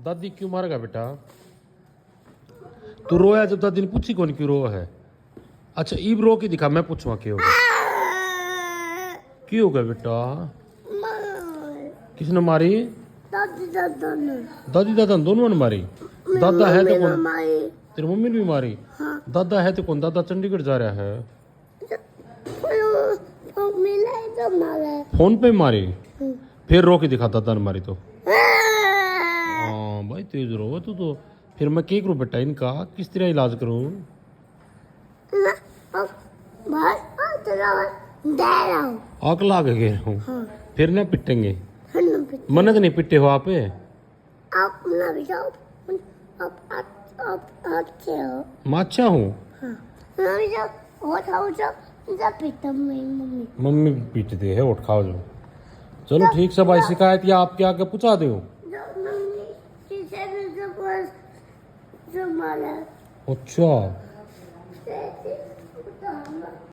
दादी क्यों मारेगा बेटा? तू रोया जब दादी ने पूछी कौन क्यों रो है? अच्छा ईब रो के दिखा, मैं पूछूंगा क्यों होगा। क्यों होगा बेटा? किसने मारी? दादी दादा ने। दादी दादा दोनों ने मारी। दादा है तो कौन? मारी। तेरी मम्मी ने भी मारी। हाँ। दादा है तो कौन? दादा चंडीगढ़ जा रहा है। फोन पे मारी? फिर रो के दिखा दादा ने मारी तो। हाँ भाई तेज रो तू तो। फिर मैं क्या करूँ बेटा इनका? किस तरह इलाज करूँ? आग ला के गए हूँ। हाँ। फिर ना पिटेंगे? मन्नत नहीं पिटे हो आप? आप ना भी जाओ। आप अच्छे हो। मैं अच्छा हूँ। हाँ। ना भी जाओ। और खाओ जाओ। जब पीता मम्मी। मम्मी भी पीटते है उठ खाओ जो। चलो ठीक से भाई, शिकायत या आपके आगे पूछा दो। मम्मी किसे भी जब मारा। अच्छा